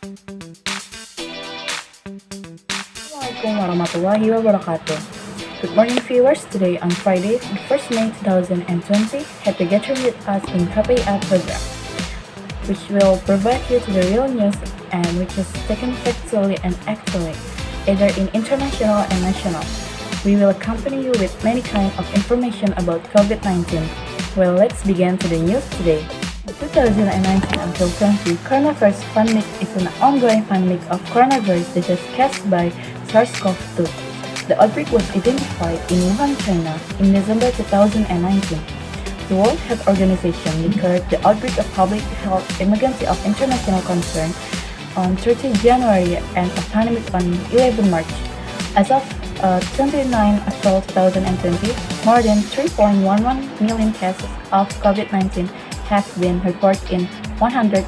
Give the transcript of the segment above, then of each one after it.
Assalamualaikum warahmatullahi wabarakatuh. Good morning viewers, today on Friday, the 1st May 2020, have to get with us in KPI program, which will provide you to the real news and which is taken factually and actually, either in international and national. We will accompany you with many kinds of information about COVID-19. Well, let's begin to the news today. The 2019 until 20 coronavirus pandemic is an ongoing pandemic of coronavirus disease caused by SARS-CoV-2. The outbreak was identified in Wuhan, China in December 2019. The World Health Organization declared the outbreak a public health emergency of international concern on 30 January and a pandemic on 11 March. As of 29 April 2020, more than 3.11 million cases of COVID-19 have been reported in 185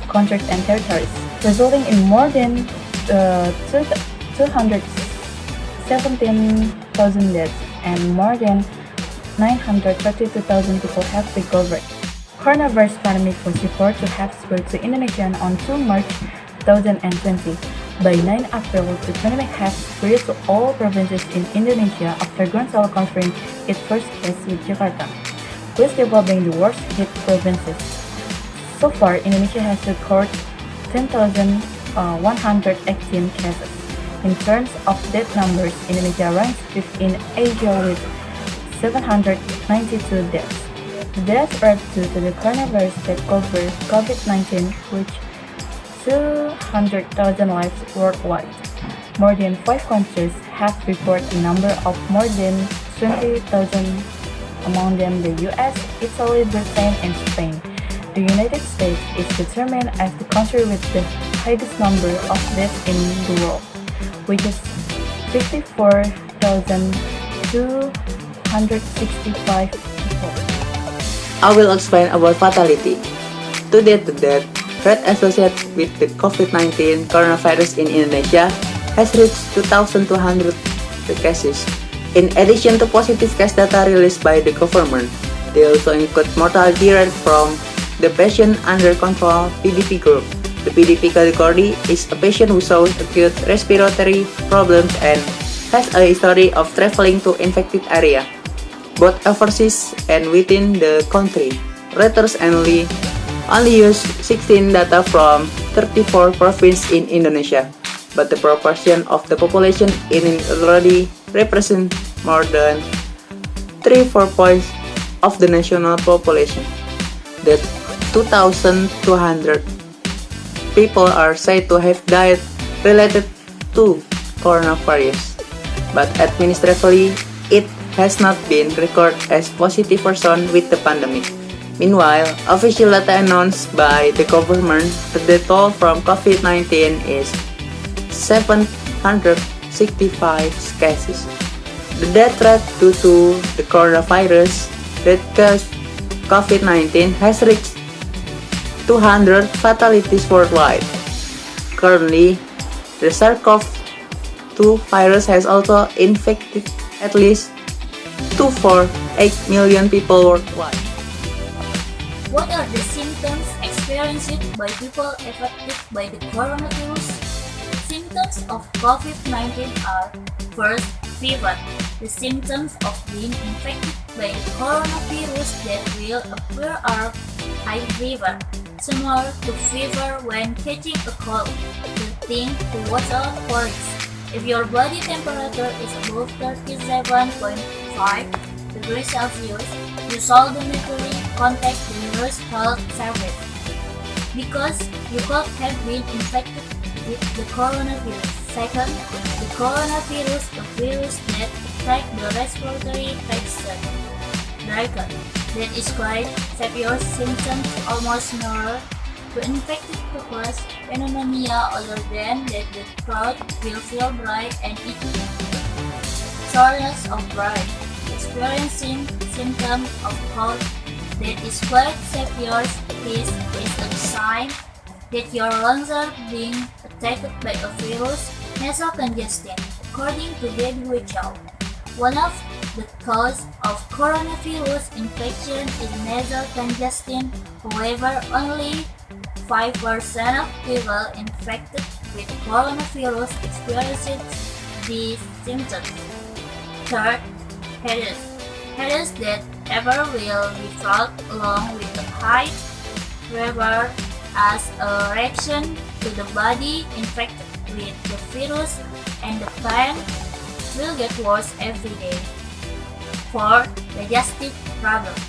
countries and territories, resulting in more than 217,000 deaths and more than 932,000 people have recovered. Coronavirus pandemic was reported to have spread to Indonesia on 2 March 2020. By 9 April, the pandemic has spread to all provinces in Indonesia after Gonzalo confirmed its first case with Jakarta, which developing the worst hit provinces. So far, Indonesia has recorded 10,118 cases. In terms of death numbers, Indonesia ranks fifth in Asia with 792 deaths. The death rate due to the coronavirus that covers COVID-19 reached 200,000 lives worldwide. More than 5 countries have reported a number of more than 20,000, among them the US, Italy, Britain, and Spain. The United States is determined as the country with the highest number of deaths in the world, which is 54,265 people. I will explain about fatality. To date, the death rate associated with the COVID-19 coronavirus in Indonesia has reached 2,200 cases. In addition to positive case data released by the government, they also include mortality rate from the patient under control PDP group. The PDP category is a patient who shows acute respiratory problems and has a history of traveling to infected area, both overseas and within the country. Reuters only use 16 data from 34 provinces in Indonesia, but the proportion of the population in it already represents more than 3/4 points of the national population. That 2,200 people are said to have died related to coronavirus, but administratively it has not been recorded as positive person with the pandemic. Meanwhile, official data announced by the government that the toll from COVID-19 is 765 cases. The death rate due to the coronavirus that caused COVID-19 has reached 200 fatalities worldwide. Currently, the SARS-CoV-2 virus has also infected at least 2.8 million people worldwide. What are the symptoms experienced by people affected by the coronavirus? Symptoms of COVID-19 are: first, fever. The symptoms of being infected by the coronavirus that will appear are high fever, similar to fever when catching a cold. The thing to watch out for is if your body temperature is above 37.5 degrees Celsius, you should immediately contact the nearest health service because you could have been infected with the coronavirus. Second, the coronavirus, a virus that attacks the respiratory tract that is quite severe symptoms almost mirror to infected people's pneumonia other than that the throat will feel dry and itchy. Soreness of breath. Experiencing symptoms of cold that is quite severe. This is a sign that your lungs are being attacked by a virus. Nasal congestion. According to WHO, one of the causes of coronavirus infection is nasal congestion. However, only 5% of people infected with coronavirus experience these symptoms. Third, headaches. Headaches that ever will be felt along with the high fever as a reaction to the body infected with the virus, and the pain will get worse every day. Fourth, digestive problems.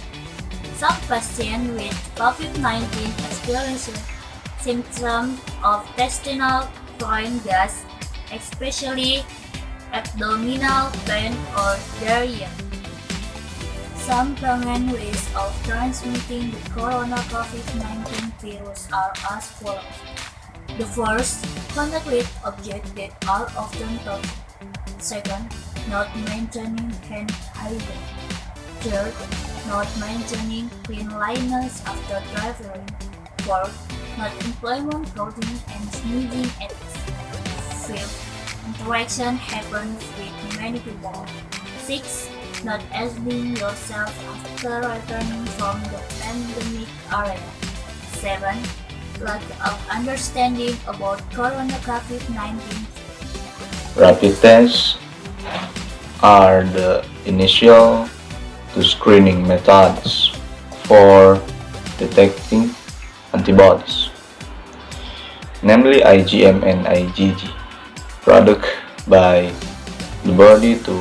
Some patients with COVID-19 experience symptoms of intestinal fluid gas, especially abdominal pain or diarrhea. Some common ways of transmitting the corona COVID-19 virus are as follows. The first, contact with objects that are often touched. Second, not maintaining hand hygiene. Third, not maintaining cleanliness after traveling. Fourth, not employment clothing and sneezing at Fifth, interaction happens with many people. Sixth, not isolating yourself after returning from the pandemic area. 7. Lack of understanding about corona COVID-19. Rapid tests are the initial to screening methods for detecting antibodies, namely IgM and IgG, product by the body to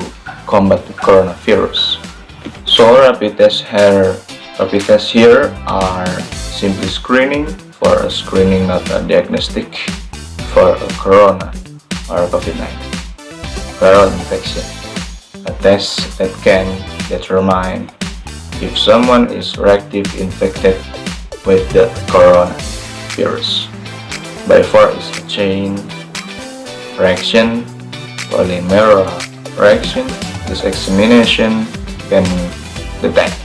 combat the coronavirus. So rapid tests here are simply screening for a screening, not a diagnostic for a corona or COVID-19 viral infection. A test that can determine if someone is reactive infected with the coronavirus. By far is a chain reaction, polymerase reaction. This examination can detect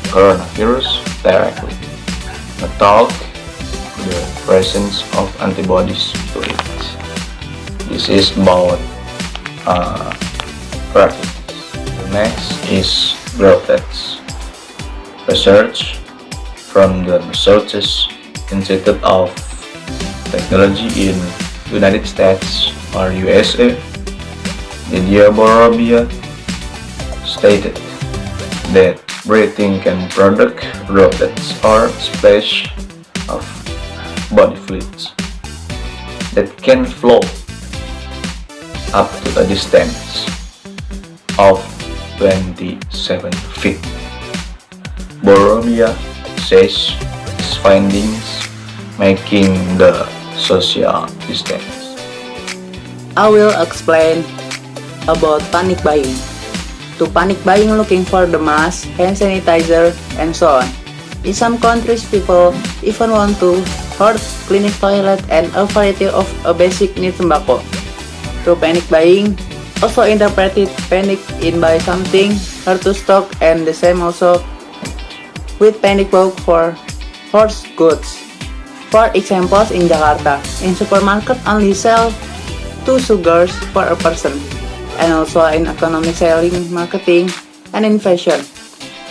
coronavirus directly, without the presence of antibodies to it. This is about rapid. The next is droplets. Research from the Massachusetts Institute of Technology in United States or USA, Lydia Borobia stated that breathing can produce droplets or splash of body fluids that can flow up to a distance of 27 feet. Borobia says his findings making the social distance. I will explain about panic buying. To panic buying looking for the mask, hand sanitizer, and so on. In some countries, people even want to hoard cleaning toilet and a variety of a basic need tobacco. Through panic buying, also interpreted panic in buy something hard to stock, and the same also with panic bulk for horse goods. For examples, in Jakarta, in supermarket only sell 2 sugars for a person, and also in economic selling, marketing, and in fashion.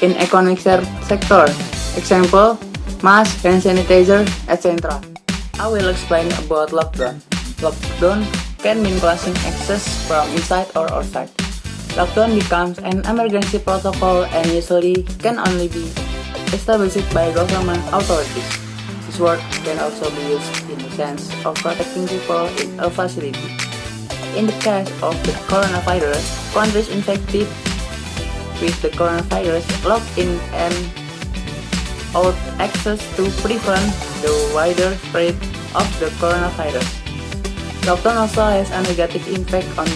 In economic sector, example, mask, hand sanitizer, etc. I will explain about lockdown. Lockdown can mean closing access from inside or outside. Lockdown becomes an emergency protocol and usually can only be established by government authorities. This word can also be used in the sense of protecting people in a facility. In the case of the coronavirus, countries infected with the coronavirus lock in and out access to prevent the wider spread of the coronavirus. Lockdown also has a negative impact on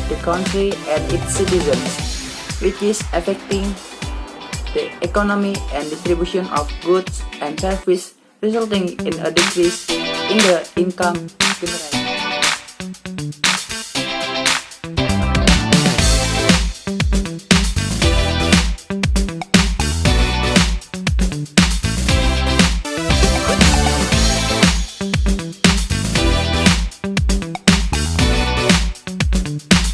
the country and its citizens, which is affecting the economy and distribution of goods and services, resulting in a decrease in the income generation.